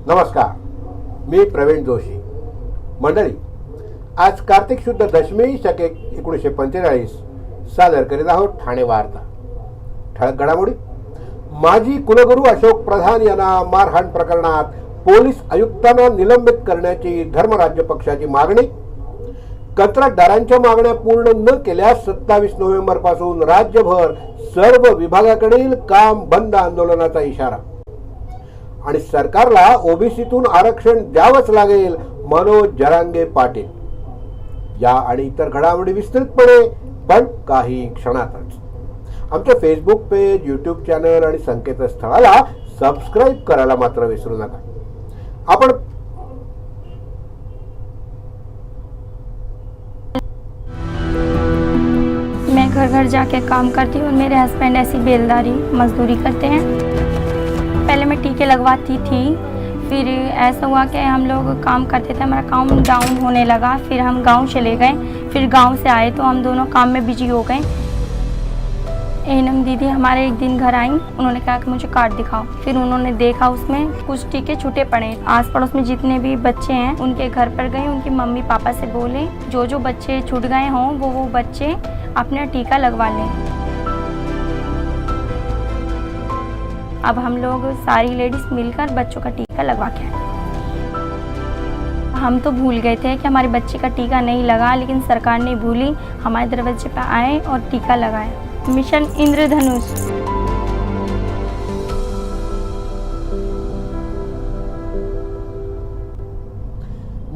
नमस्कार, मी प्रवीण जोशी. मंडळी, आज कार्तिक शुद्ध दशमी शके 1945 सादर करीत आहोत ठाणे वार्ता. ठळक घडामोडी. माजी कुलगुरू अशोक प्रधान यांना मारहाण प्रकरणात पोलीस आयुक्तांना निलंबित करण्याची धर्मराज्य पक्षाची मागणी. कंत्राटदारांच्या मागण्या पूर्ण न केल्यास 27 नोव्हेंबर पासून राज्यभर सर्व विभागाकडील काम बंद आंदोलनाचा इशारा. आणि सरकारला ओबीसीतून आरक्षण द्यावंच लागेल, मनोज जरांगे पाटील. या आणि इतर घडामोडी विस्तृतपणे, पण काही क्षणातच. आमच्या फेसबुक पेज, यूट्यूब चॅनल आणि संकेतस्थळाला सबस्क्राईब करायला मात्र विसरू नका. आपण मैं घर घर जाके काम करती हूँ. मेरे हस्बैंड ऐसी बेलदारी मजदूरी करते हैं. पहले मैं टीके लगवाती थी, फिर ऐसा हुआ कि हम लोग काम करते थे, हमारा काम डाउन होने लगा. फिर हम गांव चले गए. फिर गांव से आए तो हम दोनों काम में बिजी हो गए. एनम दीदी हमारे एक दिन घर आई. उन्होंने कहा कि मुझे कार्ड दिखाओ. फिर उन्होंने देखा, उसमें कुछ टीके छूटे पड़े. आस पड़ोस में जितने भी बच्चे हैं उनके घर पर गए. उनकी मम्मी पापा से बोले जो जो बच्चे छूट गए हों वो बच्चे अपना टीका लगवा लें. अब हम लोग सारी लेडीज मिलकर बच्चों का टीका लगवा के आए. हम तो भूल गए थे कि हमारे बच्चे का टीका नहीं लगा, लेकिन सरकार ने भूली, हमारे दरवाजे पर आए और टीका लगाया. मिशन इंद्रधनुष.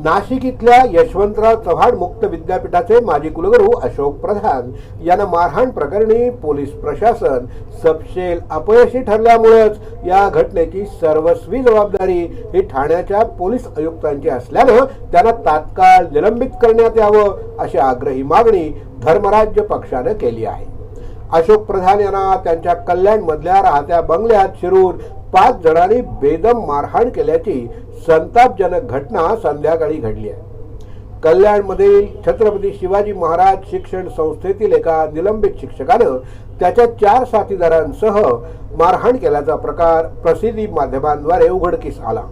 नाशिक इथल्या यशवंतराव चव्हाण मुक्त विद्यापीठाचे माजी कुलगुरू अशोक प्रधान यांना मारहाण प्रकरणी पोलीस प्रशासन सपशेल अपयशी ठरल्यामुळेच या घटनेची सर्वस्वी जबाबदारी ही ठाण्याच्या पोलीस आयुक्तांची असल्यानं त्यांना तात्काळ निलंबित करण्यात यावं, अशी आग्रही मागणी धर्मराज्य पक्षाने केली आहे. अशोक प्रधान यांना त्यांच्या कल्याण मधल्या राहत्या बंगल्यात शिरून 5 जणांनी बेदम मारहाण केल्याची संतापजनक घटना संध्याकाळी घडली आहे. कल्याणमधील छत्रपती शिवाजी महाराज शिक्षण संस्थेतील एका निलंबित शिक्षकानं त्याच्या 4 साथीदारांसह मारहाण केल्याचा प्रकार प्रसिद्धी माध्यमांद्वारे उघडकीस आला.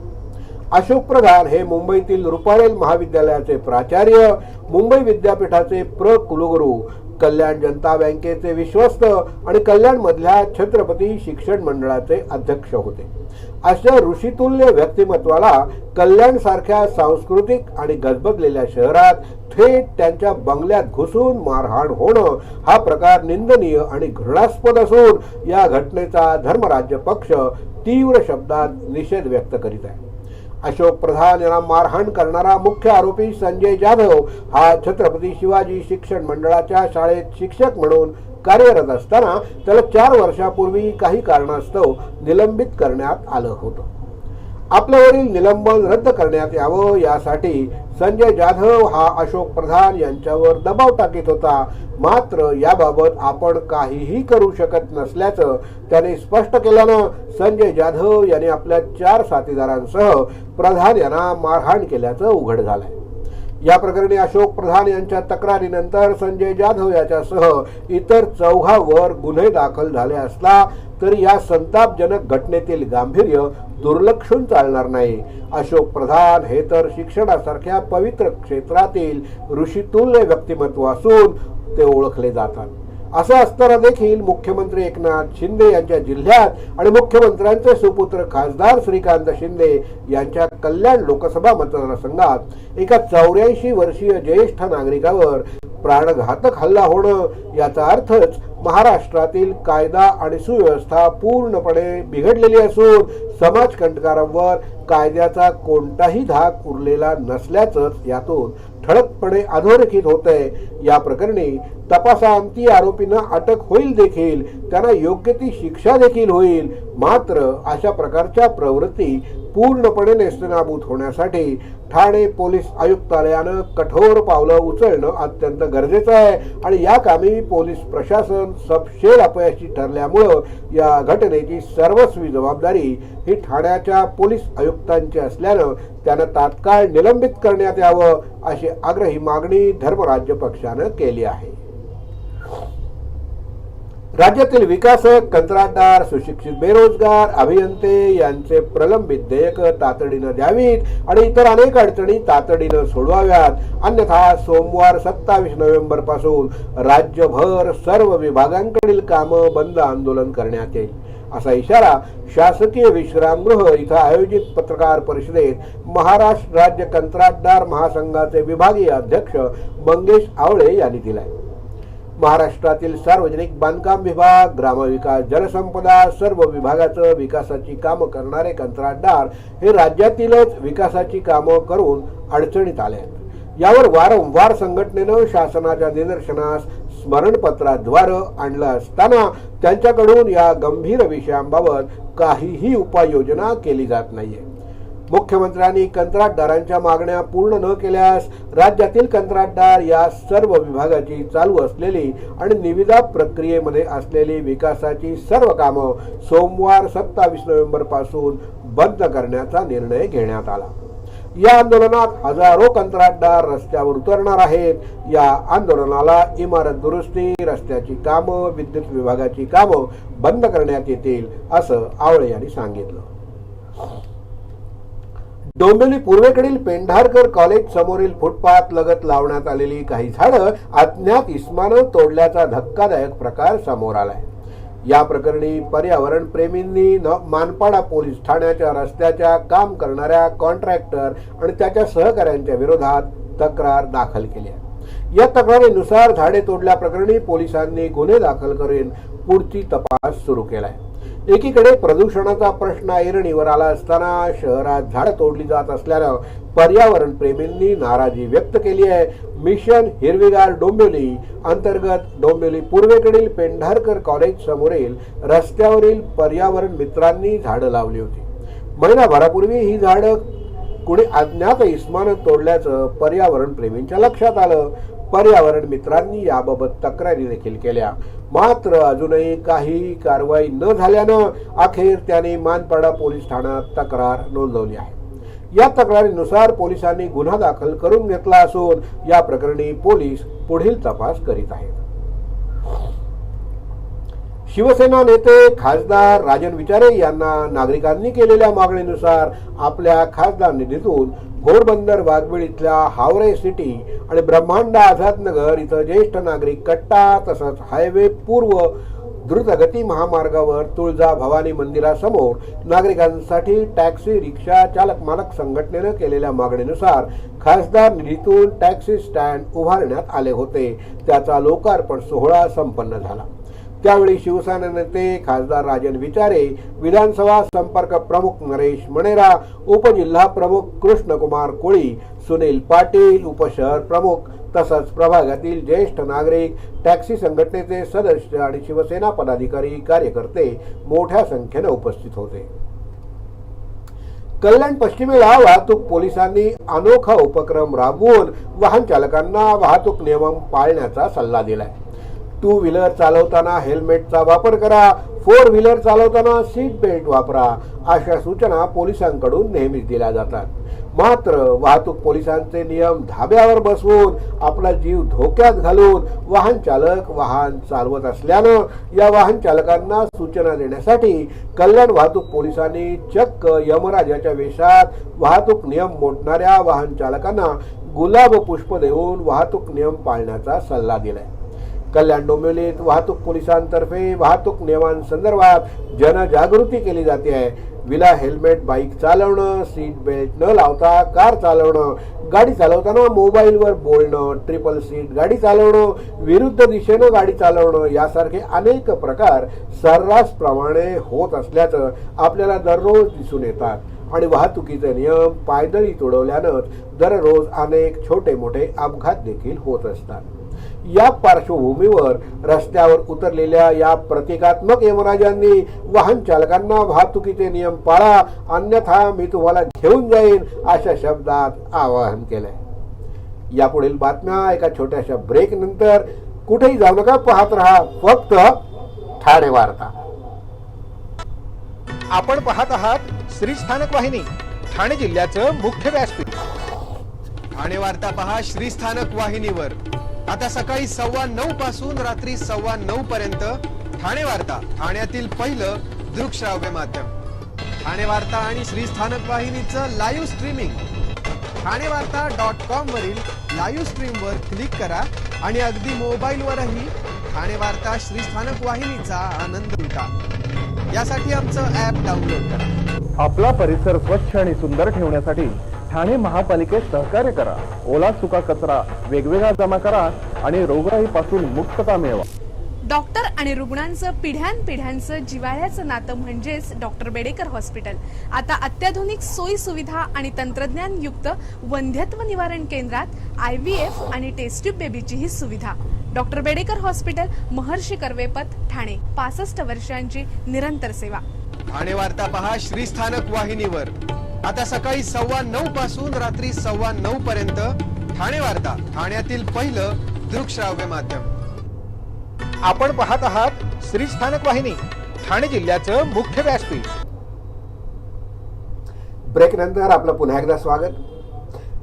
अशोक प्रधान हे मुंबईतील रुपारेल महाविद्यालयाचे प्राचार्य, मुंबई विद्यापीठाचे कुलगुरू, कल्याण जनता बँकेचे विश्वस्त आणि कल्याण मधल्या छत्रपती शिक्षण मंडळाचे अध्यक्ष होते. अशा ऋषितुल्य व्यक्तिमत्वाला कल्याण सारख्या सांस्कृतिक आणि गजबजलेल्या शहरात थेट त्यांच्या बंगल्यात घुसून मारहाण होणं हा प्रकार निंदनीय आणि घृणास्पद असून या घटनेचा धर्मराज्य पक्ष तीव्र शब्दात निषेध व्यक्त करीत आहे. अशोक प्रधान यांना मारहाण करणारा मुख्य आरोपी संजय जाधव हा छत्रपती शिवाजी शिक्षण मंडळाच्या शाळेत शिक्षक म्हणून कार्यरत असताना त्याला 4 वर्षापूर्वी काही कारणास्तव निलंबित करण्यात आलं होतं. आपल्यावरील निलंबन रद्द करण्यात यावं यासाठी संजय जाधव हा अशोक प्रधान यांच्यावर दबाव टाकीत होता. मात्र याबाबत आपण काहीही करू शकत नसल्याचं त्याने स्पष्ट केल्यानं संजय जाधव यांनी आपल्या 4 साथीदारांसह प्रधान यांना मारहाण केल्याचं उघड झालंय. या प्रकरणी अशोक प्रधान यांच्या तक्रारीनंतर संजय जाधव याच्यासह इतर 4 गुन्हे दाखल झाले असला तरी या संतापजनक घटनेतील गांभीर्य दुर्लक्षून चालणार नाही. अशोक प्रधान हे तर शिक्षणासारख्या पवित्र क्षेत्रातील ऋषितुल्य व्यक्तिमत्व असून ते ओळखले जातात. असं असताना देखील मुख्यमंत्री एकनाथ शिंदे यांच्या जिल्ह्यात आणि मुख्यमंत्र्यांचे सुपुत्र खासदार श्रीकांत शिंदे यांच्या कल्याण लोकसभा मतदारसंघात एका 84 वर्षीय ज्येष्ठ नागरिकावर प्राणघातक हल्ला होणं याचा अर्थच महाराष्ट्रातील कायदा आणि सुव्यवस्था पूर्णपणे बिघडलेली असून समाजकंटकारांवर कायद्याचा कोणताही धाक उरलेला नसल्याचंच यातून ठळकपणे अधोरेखित होतंय. या प्रकरणी तपासांती आरोपींना अटक होईल देखील, त्यांना योग्य ती शिक्षा देखील होईल. मात्र अशा प्रकारच्या प्रवृत्ती पूर्णपणे नेस्तनाबूत होण्यासाठी ठाणे पोलीस आयुक्तालयानं कठोर पावलं उचलणं अत्यंत गरजेचं आहे. आणि या कामी पोलीस प्रशासन सपशेल अपयशी ठरल्यामुळं या घटनेची सर्वस्वी जबाबदारी ही ठाण्याच्या पोलीस आयुक्तांची असल्यानं त्यांना तात्काळ निलंबित करण्यात यावं, अशी आग्रही मागणी धर्मराज्य पक्षानं केली आहे. राज्यातील विकासक, कंत्राटदार, सुशिक्षित बेरोजगार, अभियंते यांचे प्रलंबित देयक तातडीनं द्यावीत आणि इतर अनेक अडचणी तातडीनं सोडवाव्यात, अन्यथा सोमवार 27 नोव्हेंबर पासून राज्यभर सर्व विभागांकडील कामं बंद आंदोलन करण्यात येईल, असा इशारा शासकीय विश्रामगृह इथं आयोजित पत्रकार परिषदेत महाराष्ट्र राज्य कंत्राटदार महासंघाचे विभागीय अध्यक्ष मंगेश आवळे यांनी दिलाय. महाराष्ट्रातील सार्वजनिक बांधकाम विभाग, ग्रामविकास, जलसंपदा सर्व विभागाचं विकासाची कामं करणारे कंत्राटदार हे राज्यातीलच विकासाची कामं करून अडचणीत आले आहेत. यावर वारंवार संघटनेनं शासनाच्या निदर्शनास स्मरणपत्राद्वारे आणलं असताना त्यांच्याकडून या गंभीर विषयांबाबत काहीही उपाययोजना केली जात नाहीये. मुख्यमंत्र्यांनी कंत्राटदारांच्या मागण्या पूर्ण न केल्यास राज्यातील कंत्राटदार या सर्व विभागाची चालू असलेली आणि निविदा प्रक्रियेमध्ये असलेली विकासाची सर्व कामं सोमवार 27 नोव्हेंबर पासून बंद करण्याचा निर्णय घेण्यात आला. या आंदोलनात हजारो कंत्राटदार रस्त्यावर उतरणार आहेत. या आंदोलनाला इमारत दुरुस्ती, रस्त्याची कामं, विद्युत विभागाची कामं बंद करण्यात येतील, असं आवळे यांनी सांगितलं. डोंबिवली पूर्वेकडील पेंढारकर कॉलेज समोरील फुटपाथ लगत लावण्यात आलेली काही झाडं अज्ञात इसमानं तोडल्याचा धक्कादायक प्रकार समोर आलाय. या प्रकरणी पर्यावरण प्रेमींनी मानपाडा पोलीस ठाण्याच्या रस्त्याच्या काम करणाऱ्या कॉन्ट्रॅक्टर आणि त्याच्या सहकाऱ्यांच्या विरोधात तक्रार दाखल केली आहे. या तक्रारीनुसार झाडे तोडल्या प्रकरणी पोलिसांनी गुन्हे दाखल करून पुढची तपास सुरू केलाय. एकीकडे प्रदूषणाचा प्रश्न ऐरणीवर आला असताना शहरात झाडं तोडली जात असल्यानं पर्यावरण प्रेमींनी नाराजी व्यक्त केली आहे. मिशन हिरवीगार डोंबिवली अंतर्गत डोंबिवली पूर्वेकडील पेंढारकर कॉलेज समोरील रस्त्यावरील पर्यावरण मित्रांनी झाडं लावली होती. महिनाभरापूर्वी ही झाडं कुणी अज्ञात इसमानं तोडल्याचं पर्यावरण प्रेमींच्या लक्षात आलं. पर्यावरण मित्रांनी याबाबत तक्रारी देखील केल्या, मात्र अजूनही काही कारवाई न झाल्यानं अखेर त्यांनी मानपाडा पोलीस ठाण्यात तक्रार नोंदवली आहे. या तक्रारीनुसार पोलिसांनी गुन्हा दाखल करून घेतला असून या प्रकरणी पोलीस पुढील तपास करीत आहेत. शिवसेना नेते खासदार राजन विचारे यांना नागरिकांनी केलेल्या मागणीनुसार आपल्या खासदार निधीतून घोडबंदर वाघबीळ इथल्या हावरे सिटी आणि ब्रह्मांडा आझाद नगर इथं ज्येष्ठ नागरिक कट्टा तसंच हायवे पूर्व द्रुतगती महामार्गावर तुळजा भवानी मंदिरासमोर नागरिकांसाठी टॅक्सी रिक्षा चालक मालक संघटनेनं केलेल्या मागणीनुसार खासदार निधीतून टॅक्सी स्टँड उभारण्यात आले होते. त्याचा लोकार्पण सोहळा संपन्न झाला. त्यावेळी शिवसेना नेते खासदार राजन विचारे, विधानसभा संपर्क प्रमुख नरेश मणेरा, उपजिल्हा प्रमुख कृष्णकुमार कोळी, सुनील पाटील, उपशहर प्रमुख तसंच प्रभागातील ज्येष्ठ नागरिक, टॅक्सी संघटनेचे सदस्य आणि शिवसेना पदाधिकारी कार्यकर्ते मोठ्या संख्येने उपस्थित होते. कल्याण पश्चिमेला वाहतूक पोलिसांनी अनोखा उपक्रम राबवून वाहन चालकांना वाहतूक नियम पाळण्याचा सल्ला दिलाय. 2 व्हीलर चालवताना हेल्मेटचा वापर करा, 4 व्हीलर चालवताना सीट बेल्ट वापरा, अशा सूचना पोलिसांकडून नेहमीच दिल्या जातात. मात्र वाहतूक पोलिसांचे नियम धाब्यावर बसवून आपला जीव धोक्यात घालून वाहन चालक वाहन चालवत असल्यानं या वाहन चालकांना सूचना देण्यासाठी कल्याण वाहतूक पोलिसांनी चक्क यमराजाच्या वेशात वाहतूक नियम मोडणाऱ्या वाहन चालकांना गुलाब पुष्प देऊन वाहतूक नियम पाळण्याचा सल्ला दिलाय. कल्याण डोंबिवलीत वाहतूक पोलिसांतर्फे वाहतूक नियमांसंदर्भात जनजागृती केली जाते आहे. विना हेल्मेट बाईक चालवणं, सीट बेल्ट न लावता कार चालवणं, गाडी चालवताना मोबाईलवर बोलणं, ट्रिपल सीट गाडी चालवणं, विरुद्ध दिशेनं गाडी चालवणं यासारखे अनेक प्रकार सर्रासप्रमाणे होत असल्याचं आपल्याला दररोज दिसून येतात आणि वाहतुकीचे नियम पायदळी तोडवल्यानं दररोज अनेक छोटे मोठे अपघात देखील होत असतात. या पार्श्वभूमीवर रस्त्यावर उतरलेल्या या प्रतिकात्मक यमराजांनी वाहन चालकांना वाहतुकीचे नियम पाळा, अन्यथा मी तुम्हाला घेऊन जाईन अशा शब्दात आवाहन केलंय. यापुढील बातम्या एका छोट्याशा ब्रेक नंतर. कुठेही जाऊ नका, पाहत रहा फक्त ठाणे वार्ता. आपण पाहत आहात श्री स्थानक वाहिनी, ठाणे जिल्ह्याचं मुख्य व्यासपीठ. ठाणे वार्ता पहा श्री स्थानक वाहिनीवर. आता सकाळी 9:15 पासून रात्री 9:15 पर्यंत ठाणे वार्ता, ठाण्यातील पहिलं दृकश्राव्य माध्यम. ठाणे वार्ता आणि श्री स्थानक वाहिनीचं लाईव्ह स्ट्रीमिंग ठाणेवार्ता.com वरील लाईव्ह स्ट्रीमवर क्लिक करा आणि अगदी मोबाईलवरही ठाणे वार्ता श्री स्थानक वाहिनीचा आनंद लुटा. यासाठी आमचं ॲप डाउनलोड करा. आपला परिसर स्वच्छ आणि सुंदर ठेवण्यासाठी ठाणे महापालिकेत सहकार्य करा. ओला सुका कचरा वेगवेगळा जमा करा आणि रोगराईपासून मुक्तता मिळवा. डॉक्टर आणि रुग्णांचं पिढ्यानपिढ्यांचं जिव्हाळ्याचं नातं म्हणजेच डॉक्टर बेडेकर हॉस्पिटल. आता अत्याधुनिक सोयी सुविधा आणि तंत्रज्ञान युक्त वंध्यत्व निवारण केंद्रात IVF आणि टेस्ट ट्यूब बेबीची ही सुविधा. डॉक्टर बेडेकर हॉस्पिटल, महर्षी कर्वेपथ, ठाणे. 65 वर्षांची निरंतर सेवा. ठाणे वार्ता पहा श्री स्थानक वाहिनीवर. आता सकाळी 9:15 पासून रात्री 9:15 पर्यंत. ठाणे वार्ता, ठाण्यातील पहिलं दृकश्राव्य माध्यम. आपण पाहत आहात श्री स्थानक वाहिनी, ठाणे जिल्ह्याचं मुख्य व्यासपीठ. ब्रेक नंतर आपलं पुन्हा एकदा स्वागत.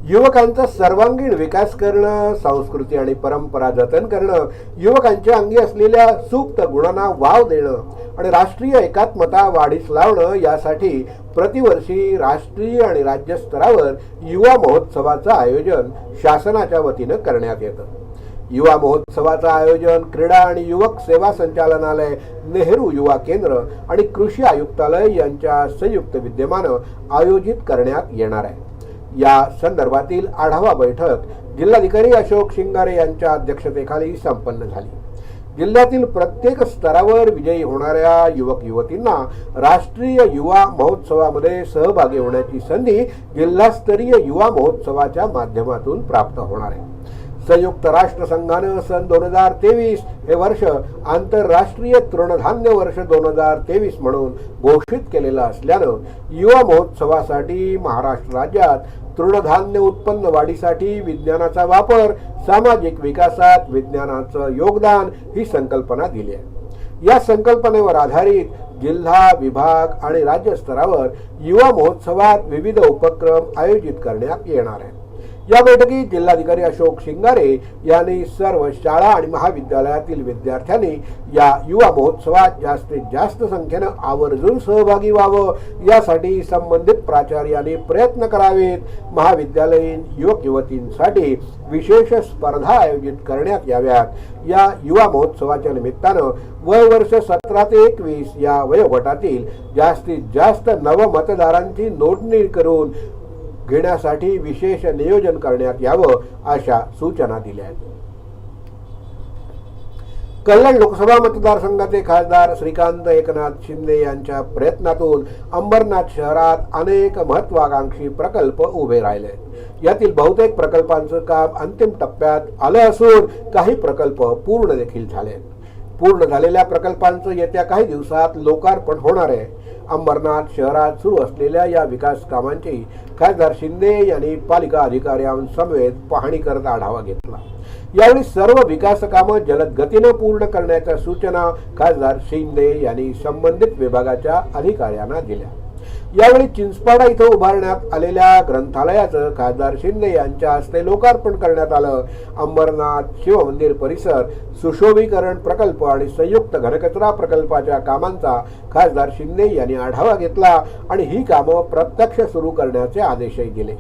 युवकांचा सर्वांगीण विकास करणं, संस्कृती आणि परंपरा जतन करणं, युवकांच्या अंगी असलेल्या सुप्त गुणांना वाव देणं आणि राष्ट्रीय एकात्मता वाढीस लावणं यासाठी प्रतिवर्षी राष्ट्रीय आणि राज्य स्तरावर युवा महोत्सवाचं आयोजन शासनाच्या वतीनं करण्यात येतं. युवा महोत्सवाचं आयोजन क्रीडा आणि युवक सेवा संचालनालय, नेहरू युवा केंद्र आणि कृषी आयुक्तालय यांच्या संयुक्त विद्यमानं आयोजित करण्यात येणार आहे. या संदर्भातील आढावा बैठक जिल्हाधिकारी अशोक शिंगारे यांच्या अध्यक्षतेखाली संपन्न झाली. जिल्ह्यातील प्रत्येक स्तरावर विजयी होणाऱ्या युवक युवतींना राष्ट्रीय युवा महोत्सवामध्ये सहभागी होण्याची संधी जिल्हास्तरीय युवा महोत्सवाच्या माध्यमातून प्राप्त होणार आहे. संयुक्त राष्ट्र संघानं सन 2023 हे वर्ष आंतरराष्ट्रीय तृणधान्य वर्ष 2023 म्हणून घोषित केलेलं असल्यानं युवा महोत्सवासाठी महाराष्ट्र राज्यात तृणधान्य उत्पन्न वाढीसाठी विज्ञानाचा वापर, सामाजिक विकासात विज्ञानाचं योगदान ही संकल्पना दिली आहे. या संकल्पनेवर आधारित जिल्हा, विभाग आणि राज्य स्तरावर युवा महोत्सवात विविध उपक्रम आयोजित करण्यात येणार आहेत. या बैठकीत जिल्हाधिकारी अशोक शिंगारे यांनी सर्व शाळा आणि महाविद्यालयातील विद्यार्थ्यांनी या युवा महोत्सवात जास्तीत जास्त संख्येनं आवर्जून सहभागी व्हावं यासाठी संबंधित प्राचार्यांनी प्रयत्न करावेत. महाविद्यालयीन युवक युवतींसाठी विशेष स्पर्धा आयोजित करण्यात याव्यात. या युवा महोत्सवाच्या निमित्तानं वय वर्ष 17 ते 21 या वयोगटातील जास्तीत जास्त नवमतदारांची नोंदणी करून घेण्यासाठी विशेष नियोजन करण्यात यावं अशा सूचना दिल्या आहेत. कल्याण लोकसभा मतदारसंघाचे खासदार श्रीकांत एकनाथ शिंदे यांच्या प्रयत्नातून अंबरनाथ शहरात अनेक महत्वाकांक्षी प्रकल्प उभे राहिले. यातील बहुतेक प्रकल्पांचं काम अंतिम टप्प्यात आलं असून काही प्रकल्प पूर्ण देखील झाले. पूर्ण झालेल्या प्रकल्पांचं येत्या काही दिवसात लोकार्पण होणार आहे. अंबरनाथ शहरात सुरू असलेल्या या विकास कामांची खासदार शिंदे यांनी पालिका अधिकाऱ्यांसमवेत पाहणी करत आढावा घेतला. यावेळी सर्व विकास कामं जलद गतीनं पूर्ण करण्याच्या सूचना खासदार शिंदे यांनी संबंधित विभागाच्या अधिकाऱ्यांना दिल्या. यावेळी चिंचपाडा इथं उभारण्यात आलेल्या ग्रंथालयाचं खासदार शिंदे यांच्या हस्ते लोकार्पण करण्यात आलं. अंबरनाथ शिवमंदिर परिसर सुशोभीकरण प्रकल्प आणि संयुक्त घनकचरा प्रकल्पाच्या कामांचा खासदार शिंदे यांनी आढावा घेतला आणि ही कामं प्रत्यक्ष सुरू करण्याचे आदेशही दिले.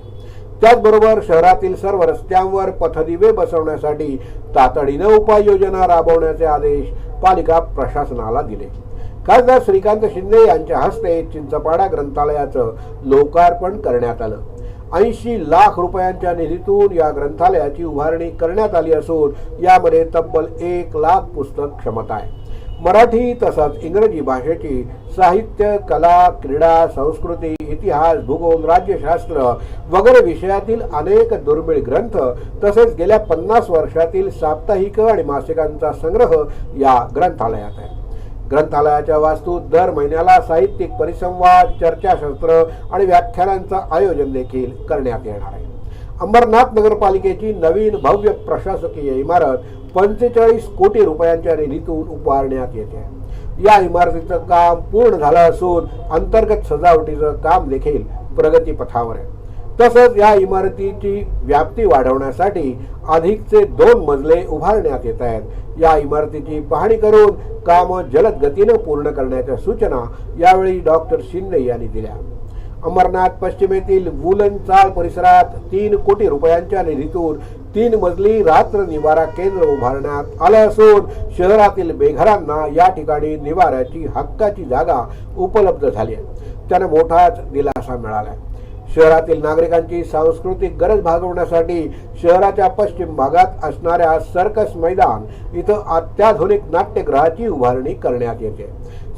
त्याचबरोबर शहरातील सर्व रस्त्यांवर पथदिवे बसवण्यासाठी तातडीनं उपाययोजना राबवण्याचे आदेश पालिका प्रशासनाला दिले. खासदार श्रीकांत शिंदे यांच्या हस्ते चिंचपाडा ग्रंथालयाचं लोकार्पण करण्यात आलं. 80 लाख रुपयांच्या निधीतून या ग्रंथालयाची उभारणी करण्यात आली असून यामध्ये तब्बल 1 लाख पुस्तक क्षमता आहे. मराठी तसंच इंग्रजी भाषेची साहित्य, कला, क्रीडा, संस्कृती, इतिहास, भूगोल, राज्यशास्त्र वगैरे विषयातील अनेक दुर्मिळ ग्रंथ तसेच गेल्या 50 वर्षातील साप्ताहिक आणि मासिकांचा संग्रह या ग्रंथालयात आहे. ग्रंथालयाच्या वास्तूत दर महिन्याला साहित्यिक परिसंवाद, चर्चासत्र आणि व्याख्यानांचं आयोजन देखील करण्यात येणार आहे. अंबरनाथ नगरपालिकेची नवीन भव्य प्रशासकीय इमारत 45 कोटी रुपयांच्या निधीतून उभारण्यात येते. या इमारतीचं काम पूर्ण झालं असून अंतर्गत सजावटीचं काम देखील प्रगतीपथावर आहे. तसंच या इमारतीची व्याप्ती वाढवण्यासाठी अधिकचे 2 मजले उभारण्यात येत आहेत। या इमारतीची पाहणी करून काम जलद गतीने पूर्ण करण्याच्या सूचना यावेळी डॉक्टर शिंदे यांनी दिल्या। अमरनाथ पश्चिमेतील वुलन चाळ परिसरात 3 कोटी रुपयांच्या निधीतून 3 मजली रात्र निवारा केंद्र उभारण्यात आलं असून शहरातील बेघरांना या ठिकाणी निवाऱ्याची हक्काची जागा उपलब्ध झाली आहे। त्याने मोठाच दिलासा मिळाला आहे। शहरातील नागरिकांची सांस्कृतिक गरज भागवण्यासाठी शहराच्या पश्चिम भागात असणाऱ्या सर्कस मैदान इथं अत्याधुनिक नाट्यगृहाची उभारणी करण्यात येते।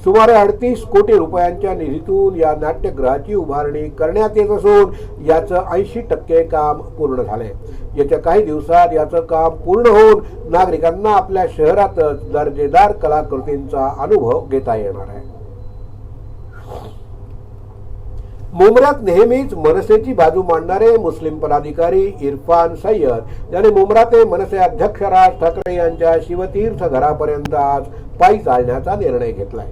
सुमारे 38 कोटी रुपयांच्या निधीतून या नाट्यगृहाची उभारणी करण्यात येत असून याचं 80% काम पूर्ण झाले। येत्या काही दिवसात याचं काम पूर्ण होऊन नागरिकांना आपल्या शहरातच दर्जेदार कलाकृतींचा अनुभव घेता येणार आहे। मुंब्र्यात नेहमीच मनसेची बाजू मांडणारे मुस्लिम पदाधिकारी इरफान सय्यद यांनी मुंब्रा ते मनसे अध्यक्ष राज ठाकरे यांच्या शिवतीर्थ घरापर्यंत आज पायी चालण्याचा निर्णय घेतलाय।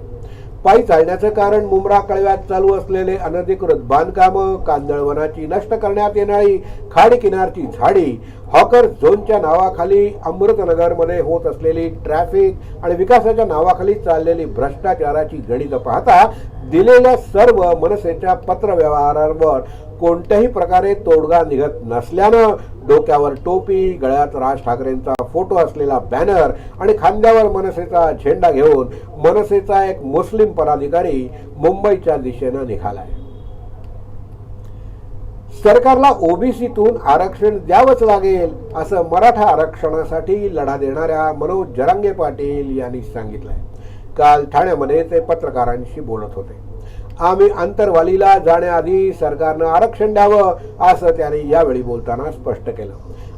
पायी चालण्याचं कारण मुंब्रा कळव्यात चालू असलेले अनधिकृत बांधकाम, कांदळवनाची नष्ट करण्यात येणारी खाडी किनारची झाडी, हॉकर झोनच्या नावाखाली अमृतनगरमध्ये होत असलेली ट्रॅफिक आणि विकासाच्या नावाखाली चाललेली भ्रष्टाचाराची गणितं पाहता दिलेल्या सर्व मनसेच्या पत्रव्यवहारांवर कोणत्याही प्रकारे तोडगा निघत नसल्यानं डोक्यावर टोपी, गळ्यात राज ठाकरेंचा फोटो असलेला बॅनर आणि खांद्यावर मनसेचा झेंडा घेऊन मनसेचा एक मुस्लिम पदाधिकारी मुंबईच्या दिशेनं निघालाय। सरकारला ओबीसीतून आरक्षण द्यावंच लागेल असं मराठा आरक्षणासाठी लढा देणाऱ्या मनोज जरांगे पाटील यांनी सांगितलंय। काल ठाण्यामध्ये ते पत्रकारांशी बोलत होते। आम्ही अंतरवालीला जाण्याआधी सरकारनं आरक्षण द्यावं असं त्यांनी यावेळी बोलताना स्पष्ट केलं।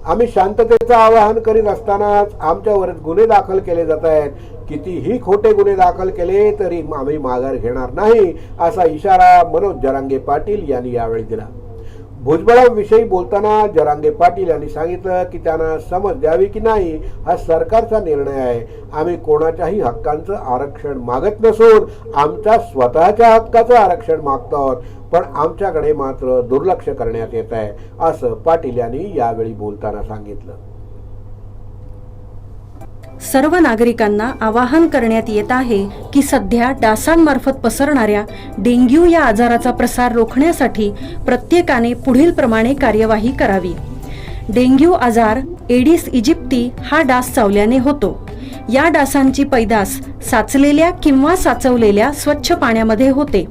आम्ही शांततेचं आवाहन करीत असतानाच आमच्यावर गुन्हे दाखल केले जात आहेत। कितीही खोटे गुन्हे दाखल केले तरी आम्ही माघार घेणार नाही असा इशारा मनोज जरांगे पाटील यांनी यावेळी दिला। भुजबळांविषयी बोलताना जरांगे पाटील यांनी सांगितलं की त्यांना समज द्यावी की नाही हा सरकारचा निर्णय आहे। आम्ही कोणाच्याही हक्कांचं आरक्षण मागत नसून आमच्या स्वतःच्या हक्काचं आरक्षण मागतो, पण आमच्याकडे मात्र दुर्लक्ष करण्यात येत आहे असं पाटील यांनी यावेळी बोलताना सांगितलं। सर्व नागरिकांना आवाहन करण्यात येत आहे की सध्या डासांमार्फत पसरणाऱ्या डेंग्यू या आजाराचा प्रसार रोखण्यासाठी प्रत्येकाने पुढील प्रमाणे कार्यवाही करावी। डेंग्यू आजार एडिस इजिप्ती हा डास चावल्याने होतो। या डासांची पैदास साचलेल्या किंवा साचवलेल्या स्वच्छ पाण्यामध्ये होते।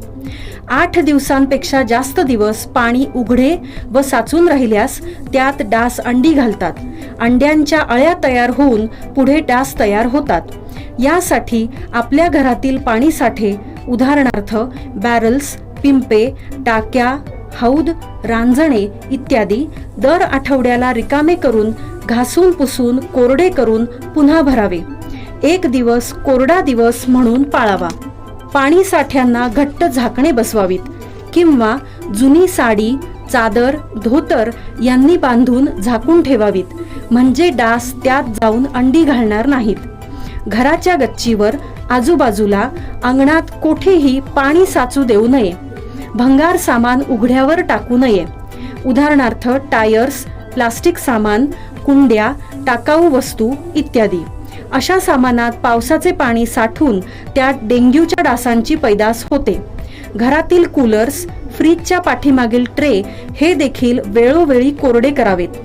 8 दिवसांपेक्षा जास्त दिवस पाणी उघडे व साचून राहिल्यास त्यात डास अंडी घालतात। अंड्यांच्या अळ्या तयार होऊन पुढे डास तयार होतात। यासाठी आपल्या घरातील पाणी साठे उदाहरणार्थ बॅरल्स, पिंपे, टाक्या, हौद, रांजणे इत्यादी दर आठवड्याला रिकामे करून घासून पुसून कोरडे करून पुन्हा भरावे। 1 दिवस कोरडा दिवस म्हणून पाळावा। पाणी साठ्यांना घट्ट झाकणे बसवावीत किंवा जुनी साडी, चादर, धोतर यांनी बांधून झाकून ठेवावीत, म्हणजे डास त्यात जाऊन अंडी घालणार नाहीत। घराच्या गच्चीवर, आजूबाजूला, अंगणात कोठेही पाणी साचू देऊ नये। भंगार सामान उघड्यावर टाकू नये, उदाहरणार्थ टायर्स, प्लास्टिक सामान, कुंड्या, टाकाऊ वस्तू इत्यादी। अशा सामानात पावसाचे पाणी साठून त्यात डेंग्यूच्या डासांची पैदास होते। घरातील कूलर्स, फ्रीजच्या पाठीमागील ट्रे हे देखील वेळोवेळी कोरडे करावेत।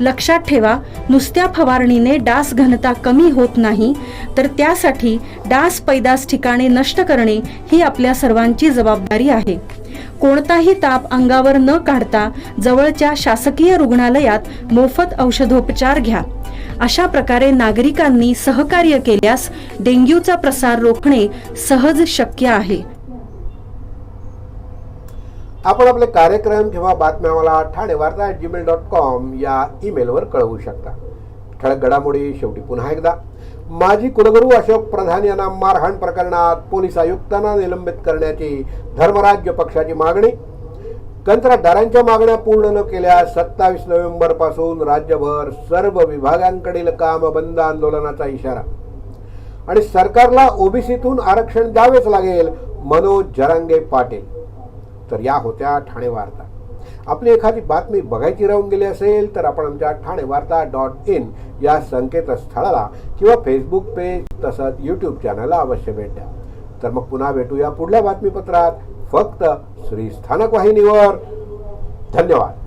लक्षात ठेवा, नुसत्या फवारणीने डास घनता कमी होत नाही, तर त्यासाठी डास पैदास ठिकाणे नष्ट करणे ही आपल्या सर्वांची जबाबदारी आहे। कोणताही ताप अंगावर न काढता जवळच्या शासकीय रुग्णालयात मोफत औषधोपचार घ्या। अशा प्रकारे नागरिकांनी सहकार्य केल्यास डेंग्यूचा प्रसार रोखणे सहज शक्य आहे। आपण आपले कार्यक्रम किंवा बातम्या मला ठाणेवार्ता@gmail.com या ईमेलवर कळवू शकता। ठळक घडामोडी शेवटी पुन्हा एकदा, माजी कुलगुरू अशोक प्रधान यांना मारहाण प्रकरणात पोलीस आयुक्तांना निलंबित करण्याची धर्मराज्य पक्षाची मागणी। कंत्राटदारांच्या मागण्या पूर्ण न केल्यास 27 नोव्हेंबर पासून राज्यभर सर्व विभागांकडील काम बंद आंदोलनाचा इशारा। आणि सरकारला ओबीसीतून आरक्षण द्यावेच लागेल, मनोज जरांगे पाटील। तर या होत्या ठाणे वार्ता। आपली एखादी बातमी बघायची राहून गेली असेल तर आपण आमच्या ठाणेवार्ता.in या संकेतस्थळाला किंवा फेसबुक पेज तसंच यूट्यूब चॅनलला अवश्य भेट द्या. तर मग पुन्हा भेटूया पुढल्या बातमीपत्रात फक्त श्रीस्थानक वाहिनीवर. धन्यवाद.